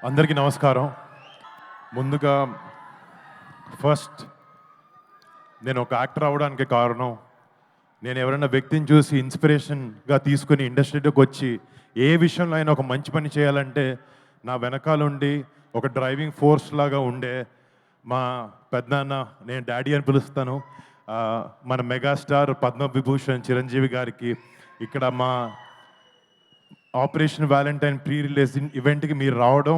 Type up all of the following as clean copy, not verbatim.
అందరికీ నమస్కారం. ముందుగా ఫస్ట్ నేను ఒక యాక్టర్ అవ్వడానికి కారణం, నేను ఎవరైనా వ్యక్తిని చూసి ఇన్స్పిరేషన్‌గా తీసుకొని ఇండస్ట్రీలోకి వచ్చి ఏ విషయంలో అయినా ఒక మంచి పని చేయాలంటే నా వెనకాలుండి ఒక డ్రైవింగ్ ఫోర్స్ లాగా ఉండే మా పెదనాన్న, నేను డాడీ అని పిలుస్తాను. మన మెగాస్టార్ పద్మవిభూషణ్ చిరంజీవి గారికి ఇక్కడ మా ఆపరేషన్ వ్యాలంటైన్ ప్రీ రిలీజ్ ఈవెంట్‌కి మీరు రావడం,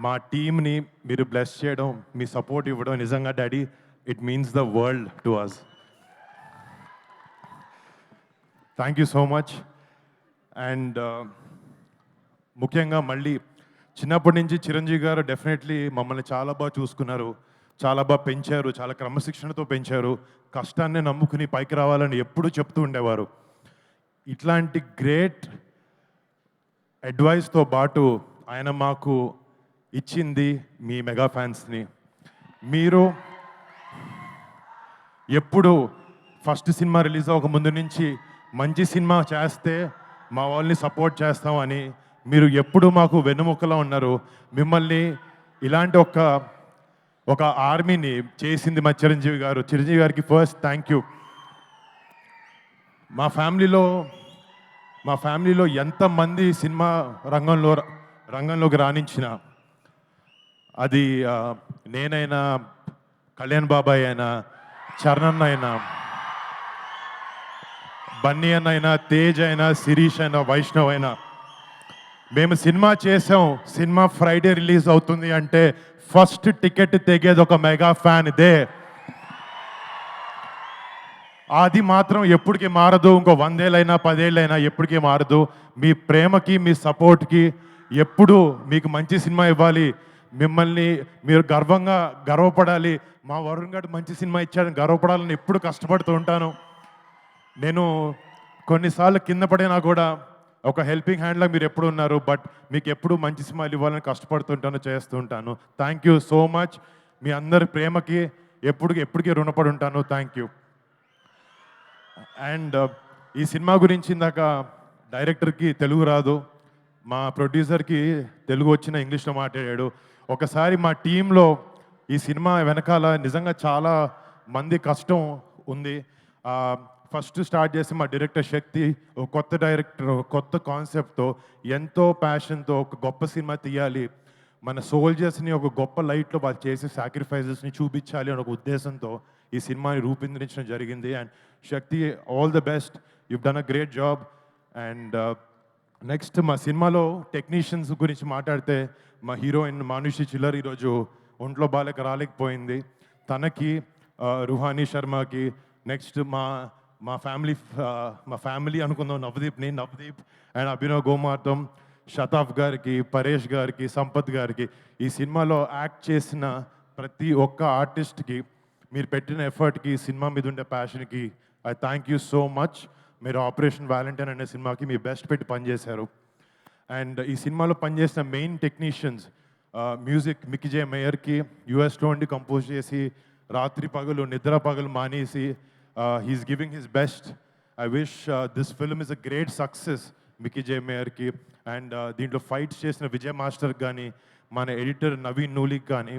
మా టీమ్‌ని మీరు బ్లెస్ చేయడం, మీ సపోర్ట్ ఇవ్వడం నిజంగా daddy it means the world to us. Thank you so much. And ముఖ్యంగా మళ్ళీ చిన్నప్పటి నుంచి చిరంజీవి గారు డెఫినెట్లీ మమ్మల్ని చాలా బాగా చూసుకున్నారు, చాలా బాగా పెంచారు, చాలా క్రమశిక్షణతో పెంచారు. కష్టాన్ని నమ్ముకుని పైకి రావాలని ఎప్పుడూ చెప్తూ ఉండేవారు. ఇట్లాంటి గ్రేట్ అడ్వైస్తో పాటు ఆయన మాకు ఇచ్చింది మీ మెగా ఫ్యాన్స్ని. మీరు ఎప్పుడు ఫస్ట్ సినిమా రిలీజ్ అవ్వక ముందు నుంచి మంచి సినిమా చేస్తే మా వాళ్ళని సపోర్ట్ చేస్తామని మీరు ఎప్పుడు మాకు వెన్నుముక్కలా ఉన్నారు. మిమ్మల్ని ఇలాంటి ఒక ఆర్మీని చేసింది మా చిరంజీవి గారు. చిరంజీవి గారికి ఫస్ట్ థ్యాంక్ యూ. మా ఫ్యామిలీలో ఎంతమంది సినిమా రంగంలోకి రాణించిన, అది నేనైనా, కళ్యాణ్ బాబాయ్ అయినా, చరణ్ అయినా, బన్నీ అన్న అయినా, తేజ్ అయినా, శిరీష్ అయినా, వైష్ణవ్ అయినా, మేము సినిమా చేసాం, సినిమా ఫ్రైడే రిలీజ్ అవుతుంది అంటే ఫస్ట్ టికెట్ తెగేది ఒక మెగా ఫ్యాన్ ఇదే. అది మాత్రం ఎప్పటికీ మారదు. ఇంకో 100 ఏళ్ళైనా 10 ఏళ్ళైనా ఎప్పటికీ మారదు. మీ ప్రేమకి, మీ సపోర్ట్కి ఎప్పుడు మీకు మంచి సినిమా ఇవ్వాలి, మిమ్మల్ని మీరు గర్వపడాలి, మా వరుణ్ గారు మంచి సినిమా ఇచ్చాడని గర్వపడాలని ఎప్పుడు కష్టపడుతూ ఉంటాను. నేను కొన్నిసార్లు కింద పడినా కూడా ఒక హెల్పింగ్ హ్యాండ్లా మీరు ఎప్పుడు ఉన్నారు. బట్ మీకు ఎప్పుడు మంచి సినిమాలు ఇవ్వాలని కష్టపడుతుంటాను, చేస్తూ ఉంటాను. Thank you so much. మీ అందరి ప్రేమకి ఎప్పటికీ రుణపడి ఉంటాను. Thank you. అండ్ ఈ సినిమా గురించి ఇందాక డైరెక్టర్కి తెలుగు రాదు, మా ప్రొడ్యూసర్కి తెలుగు వచ్చిన ఇంగ్లీష్లో మాట్లాడాడు. ఒకసారి మా టీంలో ఈ సినిమా వెనకాల నిజంగా చాలా మంది కష్టం ఉంది. ఫస్ట్ స్టార్ట్ చేసి మా డైరెక్టర్ శక్తి, ఒక కొత్త డైరెక్టర్, కొత్త కాన్సెప్ట్తో, ఎంతో ప్యాషన్తో ఒక గొప్ప సినిమా తీయాలి, మన సోల్జర్స్ని ఒక గొప్ప లైట్లో వాళ్ళు చేసే సాక్రిఫైజెస్ని చూపించాలి అనే ఒక ఉద్దేశంతో ఈ సినిమాని రూపొందించడం జరిగింది. And Shakti, all the best, you done a great job. And next మా సినిమాలో టెక్నీషియన్స్ గురించి మాట్లాడితే, మా హీరోయిన్ మానుషి చిల్లర్ ఈరోజు ఒంట్లో బాలేక రాలేకపోయింది. తనకి, రుహానీ శర్మకి, నెక్స్ట్ మా ఫ్యామిలీ అనుకుందాం, నవదీప్ అండ్ అభినవ్ గోమార్తం, షతాఫ్ గారికి, పరేష్ గారికి, సంపత్ గారికి, ఈ సినిమాలో యాక్ట్ చేసిన ప్రతి ఒక్క ఆర్టిస్ట్కి మీరు పెట్టిన ఎఫర్ట్కి, సినిమా మీద ఉండే ప్యాషన్కి I thank you so much. మీరు ఆపరేషన్ వ్యాలంటైన్ అనే సినిమాకి మీ బెస్ట్ పెట్టి పనిచేశారు. అండ్ ఈ సినిమాలో పనిచేసిన main technicians, music Mickey J మేయర్కి, యూఎస్లో ఉండి కంపోజ్ చేసి రాత్రి పగలు నిద్ర పగలు మానేసి he's giving his best. I wish this film is a great success Mickey J మేయర్కి. అండ్ దీంట్లో ఫైట్స్ చేసిన విజయ్ మాస్టర్కి కానీ, మన ఎడిటర్ నవీన్ నూలికి కానీ,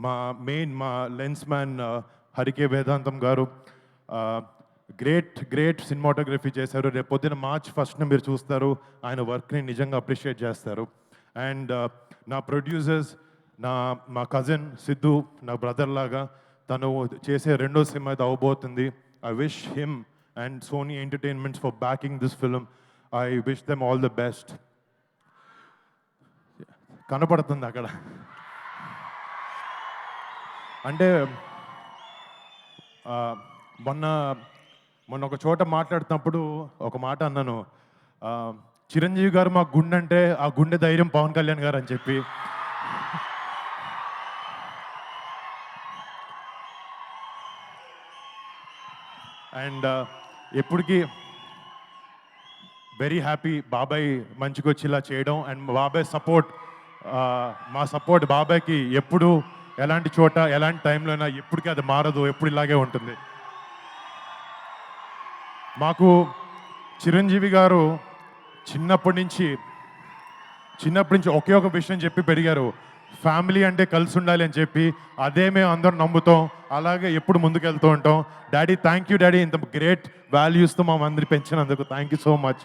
మా లెన్స్ మ్యాన్ హరికే వేదాంతం గారు గ్రేట్ సినిమాటోగ్రఫీ చేశారు. రేపు పొద్దున March 1st మీరు చూస్తారు, ఆయన వర్క్ని నిజంగా అప్రిషియేట్ చేస్తారు. అండ్ నా ప్రొడ్యూసర్స్, మా కజిన్ సిద్ధు, నా బ్రదర్ లాగా, తను చేసే రెండో సినిమా అయితే అవబోతుంది. I wish him and Sony entertainments for backing this film. I wish them all the best. కనపడుతుంది అక్కడ అంటే మొన్న ఒక చోట మాట్లాడుతున్నప్పుడు ఒక మాట అన్నాను, చిరంజీవి గారు మా గుండె అంటే ఆ గుండె ధైర్యం పవన్ కళ్యాణ్ గారు అని చెప్పి. అండ్ ఎప్పటికీ వెరీ హ్యాపీ బాబాయ్ మంచిగా వచ్చి ఇలా చేయడం. అండ్ బాబాయ్ మా సపోర్ట్ బాబాయ్కి ఎప్పుడు, ఎలాంటి చోట, ఎలాంటి టైంలో అయినా ఎప్పటికీ అది మారదు, ఎప్పుడు ఇలాగే ఉంటుంది. మాకు చిరంజీవి గారు చిన్నప్పటి నుంచి చిన్నప్పటి నుంచి ఒకే ఒక విషయం చెప్పి పెరిగారు, ఫ్యామిలీ అంటే కలిసి ఉండాలి అని చెప్పి. అదే మేము అందరం నమ్ముతాం, అలాగే ఎప్పుడు ముందుకెళ్తూ ఉంటాం. డాడీ, థ్యాంక్ యూ డాడీ, ఇంత గ్రేట్ వాల్యూస్తో మా అందరి పెంచినందుకు థ్యాంక్ యూ సో మచ్.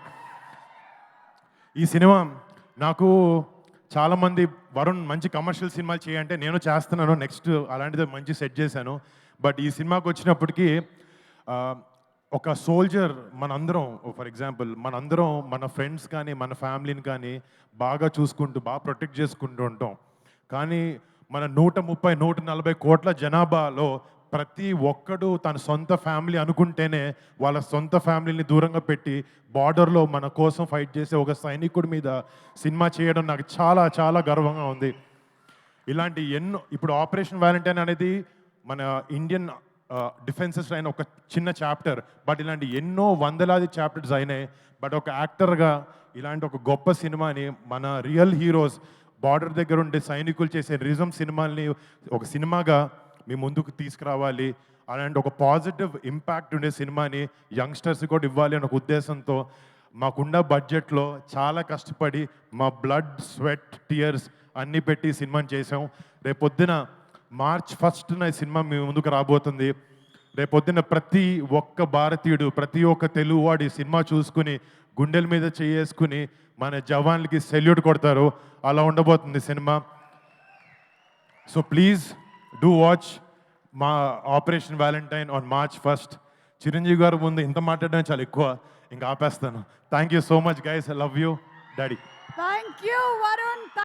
ఈ సినిమా నాకు చాలామంది వరుణ్ మంచి కమర్షియల్ సినిమాలు చేయంటే నేను చేస్తున్నాను, నెక్స్ట్ అలాంటిది మంచి సెట్ చేశాను. బట్ ఈ సినిమాకి వచ్చినప్పటికీ ఆ, ఒక సోల్జర్ మనందరం, ఫర్ ఎగ్జాంపుల్ మనందరం మన ఫ్రెండ్స్ కానీ మన ఫ్యామిలీని కానీ బాగా చూసుకుంటూ బాగా ప్రొటెక్ట్ చేసుకుంటూ ఉంటాం. కానీ మన 130-140 కోట్ల జనాభాలో ప్రతి ఒక్కడు తన సొంత ఫ్యామిలీ అనుకుంటేనే వాళ్ళ సొంత ఫ్యామిలీని దూరంగా పెట్టి బార్డర్లో మన కోసం ఫైట్ చేసే ఒక సైనికుడి మీద సినిమా చేయడం నాకు చాలా చాలా గర్వంగా ఉంది. ఇలాంటి ఎన్నో, ఇప్పుడు ఆపరేషన్ వ్యాలంటైన్ అనేది మన ఇండియన్ డిఫెన్సెస్ అయిన ఒక చిన్న చాప్టర్, బట్ ఇలాంటి ఎన్నో వందలాది చాప్టర్స్ అయినాయి. బట్ ఒక యాక్టర్గా ఇలాంటి ఒక గొప్ప సినిమాని మన రియల్ హీరోస్ బార్డర్ దగ్గర ఉండే సైనికులు చేసే రిజం సినిమాల్ని ఒక సినిమాగా మీ ముందుకు తీసుకురావాలి, అలాంటి ఒక పాజిటివ్ ఇంపాక్ట్ ఉండే సినిమాని యంగ్స్టర్స్ కూడా ఇవ్వాలి అనే ఒక ఉద్దేశంతో మాకున్న బడ్జెట్లో చాలా కష్టపడి మా బ్లడ్, స్వెట్, టీయర్స్ అన్నీ పెట్టి సినిమాని చేసాం. రేపొద్దున March 1న ఈ సినిమా మీ ముందుకు రాబోతుంది. రేపొద్దున ప్రతి ఒక్క భారతీయుడు, ప్రతి ఒక్క తెలుగువాడు ఈ సినిమా చూసుకుని గుండెల మీద చేసుకుని మన జవాన్లకి సెల్యూట్ కొడతారు. అలా ఉండబోతుంది cinema. So please do watch మా operation valentine on March 1st. Chiranjeevi garu ముందు ఇంత మాట్లాడడం చాలా ఎక్కువ, ఇంకా ఆపేస్తాను. Thank you so much guys, I love you daddy. Thank you, Varun.